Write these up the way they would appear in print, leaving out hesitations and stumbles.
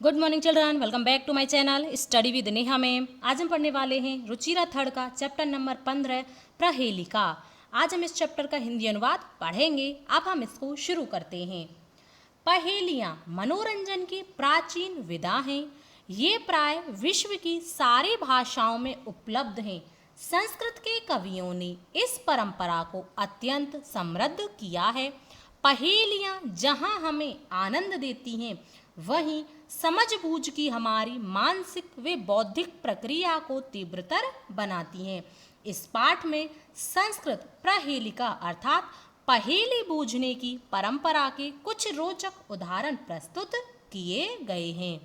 Good morning children, welcome back to my channel study with Neha ma'am. आज हम पढ़ने वाले हैं रुचिरा थर्ड का चैप्टर नंबर 15 प्रहेलिका। आज हम इस चैप्टर का हिंदी अनुवाद पढ़ेंगे। अब हम इसको शुरू करते हैं। पहेलियाँ मनोरंजन की प्राचीन विधा हैं। ये प्राय विश्व की सारी भाषाओं में उपलब्ध हैं। संस्कृत के कवियों ने इस परंपरा को अत्यंत समृद्ध किया है। पहेलियाँ जहाँ हमें आनंद देती हैं, वहीं समझबूझ की हमारी मानसिक व बौद्धिक प्रक्रिया को तीव्रतर बनाती हैं। इस पाठ में संस्कृत प्रहेलिका अर्थात पहेली बूझने की परंपरा के कुछ रोचक उदाहरण प्रस्तुत किए गए हैं।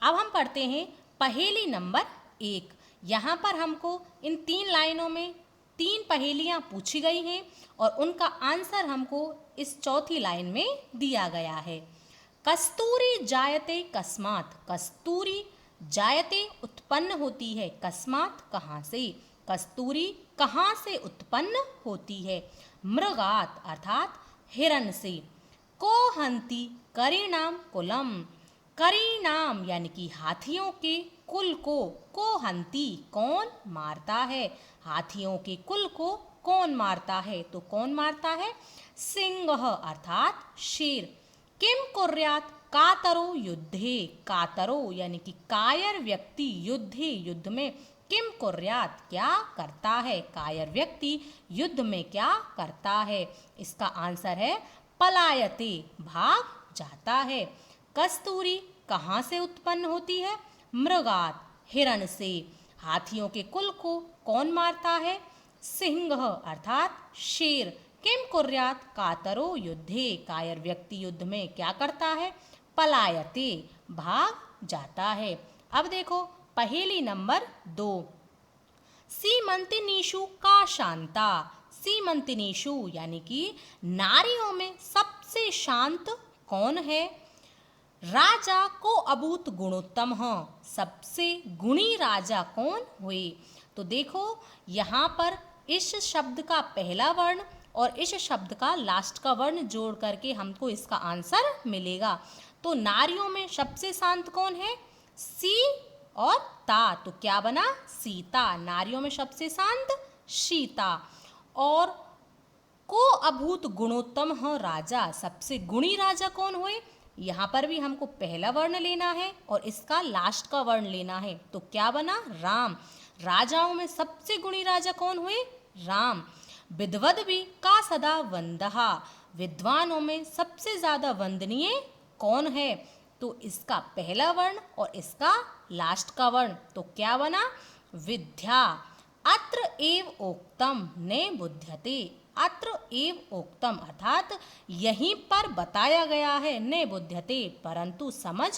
अब हम पढ़ते हैं पहेली नंबर 1। यहाँ पर हमको इन 3 लाइनों में 3 पहेलियाँ पूछी गई हैं और उनका आंसर हमको इस चौथी लाइन में दिया गया है। कस्तूरी जायते कस्मात। कस्तूरी जायते उत्पन्न होती है, कस्मात कहाँ से। कस्तूरी कहाँ से उत्पन्न होती है? मृगात अर्थात हिरण से। कोहंती करीणाम कुलम। करीणाम यानी कि हाथियों के कुल को कोहंती कौन मारता है? हाथियों के कुल को कौन मारता है? तो कौन मारता है? सिंह अर्थात शेर। किम कुर्यात कातरो युद्धे। कातरो यानी कि कायर व्यक्ति युद्धे युद्ध में। किम कुर्यात क्या करता है? कायर व्यक्ति युद्ध में क्या करता है? इसका आंसर है पलायते भाग जाता है। कस्तूरी कहाँ से उत्पन्न होती है? मृगात हिरण से। हाथियों के कुल को कौन मारता है? सिंह अर्थात शेर। किम कुर्यात कातरो युद्धे। कायर व्यक्ति युद्ध में क्या करता है? पलायते भाग जाता है। अब देखो पहेली नंबर 2। सीमंतिनीषु का शांता। सीमंतिनीषु यानी कि नारियों में सबसे शांत कौन है? राजा को अभूत गुणोत्तम। सबसे गुणी राजा कौन हुए? तो देखो यहाँ पर इस शब्द का पहला वर्ण और इस शब्द का लास्ट का वर्ण जोड़ करके हमको इसका आंसर मिलेगा। तो नारियों में सबसे शांत कौन है? सी और ता, तो क्या बना? सीता। नारियों में सबसे शांत सीता। और को अभूत गुणोत्तम राजा, सबसे गुणी राजा कौन हुए? यहाँ पर भी हमको पहला वर्ण लेना है और इसका लास्ट का वर्ण लेना है, तो क्या बना? राम। राजाओं में सबसे गुणी राजा कौन हुए? राम। विद्वद भी का सदा वंदहा। विद्वानों में सबसे ज्यादा वंदनीय कौन है? तो इसका पहला वर्ण और इसका लास्ट का वर्ण, तो क्या बना? विद्या। अत्र एव उक्तम ने बुध्यते। अत्र एव उक्तम अर्थात यहीं पर बताया गया है, ने बुध्यते परंतु समझ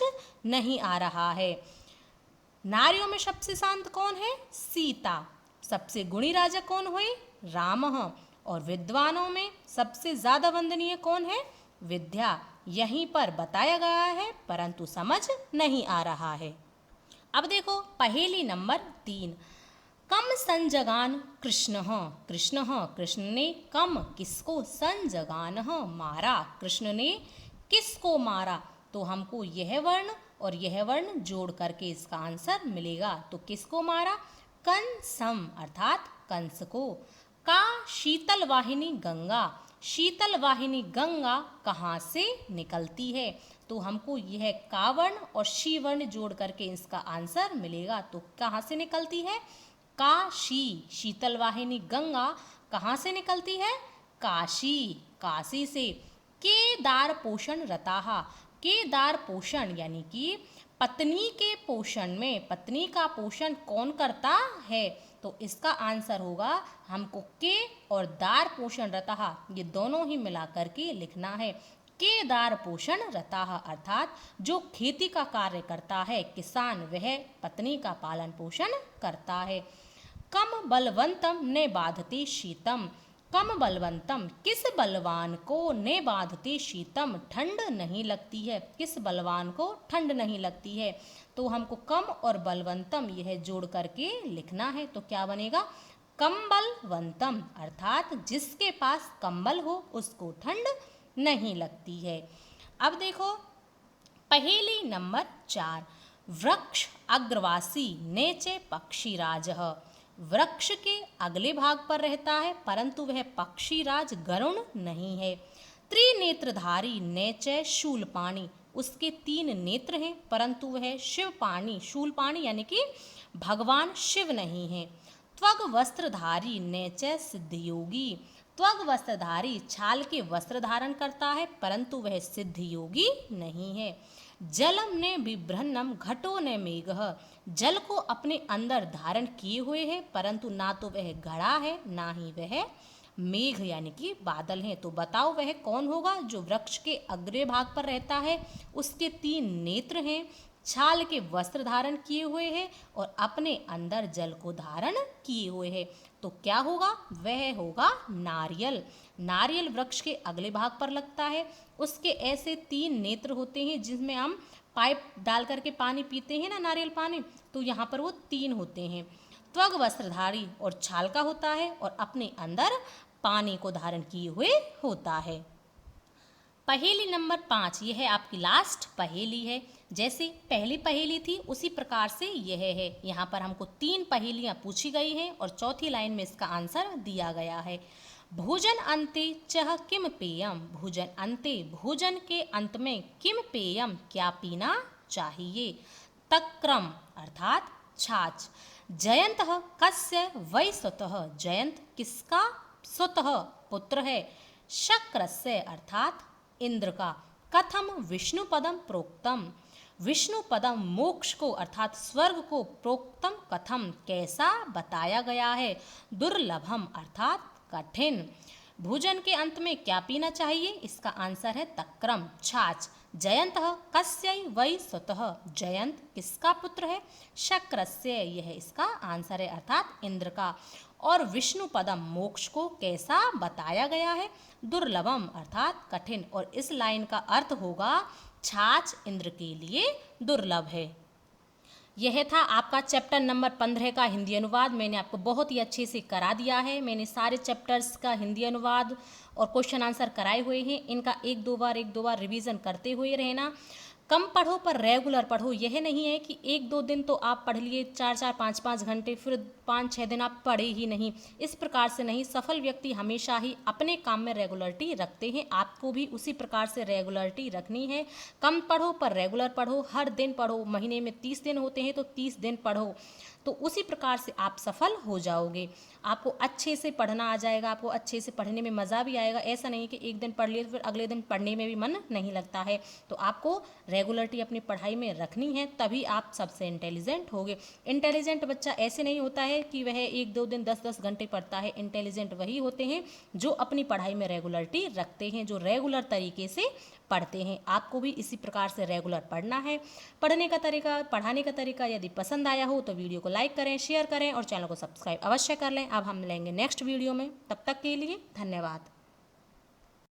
नहीं आ रहा है। नारियों में सबसे शांत कौन है? सीता। सबसे गुणी राजा कौन हुए? राम। और विद्वानों में सबसे ज्यादा वंदनीय कौन है? विद्या। यहीं पर बताया गया है परंतु समझ नहीं आ रहा है। अब देखो पहेली नंबर 3। कम संजगान कृष्ण। कृष्ण कृष्ण ने कम किसको? संजगान मारा। कृष्ण ने किसको मारा? तो हमको यह वर्ण और यह वर्ण जोड़ करके इसका आंसर मिलेगा। तो किसको मारा? कंसम अर्थात कंस को। का शीतल वाहिनी गंगा। शीतल वाहिनी गंगा कहाँ से निकलती है? तो हमको यह का वर्ण और शी वर्ण जोड़ करके इसका आंसर मिलेगा। तो कहाँ से निकलती है? काशी। शीतल वाहिनी गंगा कहाँ से निकलती है? काशी। काशी से। केदार पोषण रताहा। केदार पोषण यानी कि पत्नी के पोषण में, पत्नी का पोषण कौन करता है? तो इसका आंसर होगा हमको के और दार पोषण रताहा, ये दोनों ही मिला करके लिखना है। केदार पोषण रताहा अर्थात जो खेती का कार्य करता है किसान, वह पत्नी का पालन पोषण करता है। कम बलवंतम ने बाधते शीतम। कम बलवंतम किस बलवान को? ने बाधते शीतम ठंड नहीं लगती है। किस बलवान को ठंड नहीं लगती है? तो हमको कम और बलवंतम यह जोड़ करके लिखना है। तो क्या बनेगा? कंबलवंतम अर्थात जिसके पास कंबल हो उसको ठंड नहीं लगती है। अब देखो पहेली नंबर 4। वृक्ष अग्रवासी नेचे पक्षीराज। वृक्ष के अगले भाग पर रहता है परंतु वह पक्षीराज गरुण नहीं है। त्रिनेत्रधारी नेचय शूलपाणी, उसके 3 नेत्र हैं परंतु वह शिवपाणी, शूलपाणी यानी कि भगवान शिव नहीं है। त्वग वस्त्रधारी नेचय सिद्धयोगी, त्वग वस्त्रधारी छाल के वस्त्र धारण करता है परंतु वह सिद्ध योगी नहीं है। जलम ने बिभ्रन्नम घटो ने मेघ, जल को अपने अंदर धारण किए हुए है परंतु ना तो वह घड़ा है ना ही वह मेघ यानी कि बादल हैं। तो बताओ वह कौन होगा जो वृक्ष के अग्र भाग पर रहता है, उसके 3 नेत्र हैं, छाल के वस्त्र धारण किए हुए हैं और अपने अंदर जल को धारण किए हुए है। तो क्या होगा? वह होगा नारियल। नारियल वृक्ष के अगले भाग पर लगता है। उसके ऐसे 3 नेत्र होते हैं जिसमें हम पाइप डाल करके पानी पीते हैं ना, नारियल पानी, तो यहाँ पर वो 3 होते हैं। त्वग वस्त्रधारी और छाल का होता है और अपने अंदर पानी को धारण किए हुए होता है। पहेली नंबर 5, यह है आपकी लास्ट पहेली है। जैसे पहली पहेली थी उसी प्रकार से यह है। यहाँ पर हमको 3 पहेलियाँ पूछी गई हैं और चौथी लाइन में इसका आंसर दिया गया है। भोजन अंते चह किम पेयम, भोजन अंते भोजन के अंत में किम पेयम क्या पीना चाहिए। तक्रम अर्थात छाछ। जयंत कस्य वै स्वतः, जयंत किसका स्वतः पुत्र है। शक्रस्य अर्थात इंद्र का। कथम विष्णु पदम प्रोक्तम, विष्णु पदम मोक्ष को अर्थात स्वर्ग को प्रोक्तम कथम कैसा बताया गया है। दुर्लभम अर्थात कठिन। भोजन के अंत में क्या पीना चाहिए, इसका आंसर है तक्रम छाछ। जयंत कस्य वै स्वतः, जयंत किसका पुत्र है। शक्रस्य यह इसका आंसर है अर्थात इंद्र का। और विष्णु पदम मोक्ष को कैसा बताया गया है। दुर्लभम अर्थात कठिन। और इस लाइन का अर्थ होगा छाछ इंद्र के लिए दुर्लभ है। यह था आपका चैप्टर नंबर 15 का हिंदी अनुवाद। मैंने आपको बहुत ही अच्छे से करा दिया है। मैंने सारे चैप्टर्स का हिंदी अनुवाद और क्वेश्चन आंसर कराए हुए हैं। इनका एक दो बार रिवीजन करते हुए रहना। कम पढ़ो पर रेगुलर पढ़ो। यह नहीं है कि 1-2 दिन तो आप पढ़ लिए 4-4 5-5 घंटे, फिर 5-6 दिन आप पढ़े ही नहीं। इस प्रकार से नहीं। सफल व्यक्ति हमेशा ही अपने काम में रेगुलरिटी रखते हैं। आपको भी उसी प्रकार से रेगुलरिटी रखनी है। कम पढ़ो पर रेगुलर पढ़ो, हर दिन पढ़ो। महीने में 30 दिन होते हैं तो 30 दिन पढ़ो, तो उसी प्रकार से आप सफल हो जाओगे। आपको अच्छे से पढ़ना आ जाएगा, आपको अच्छे से पढ़ने में मज़ा भी आएगा। ऐसा नहीं कि एक दिन पढ़ लिए फिर अगले दिन पढ़ने में भी मन नहीं लगता है। तो आपको रेगुलरिटी अपनी पढ़ाई में रखनी है, तभी आप सबसे इंटेलिजेंट होगे। इंटेलिजेंट बच्चा ऐसे नहीं होता है कि वह 1-2 दिन 10-10 घंटे पढ़ता है। इंटेलिजेंट वही होते हैं जो अपनी पढ़ाई में रेगुलरिटी रखते हैं, जो रेगुलर तरीके से पढ़ते हैं। आपको भी इसी प्रकार से रेगुलर पढ़ना है। पढ़ने का तरीका, पढ़ाने का तरीका यदि पसंद आया हो तो वीडियो को लाइक करें, शेयर करें और चैनल को सब्सक्राइब अवश्य कर लें। अब हम मिलेंगे नेक्स्ट वीडियो में। तब तक के लिए धन्यवाद।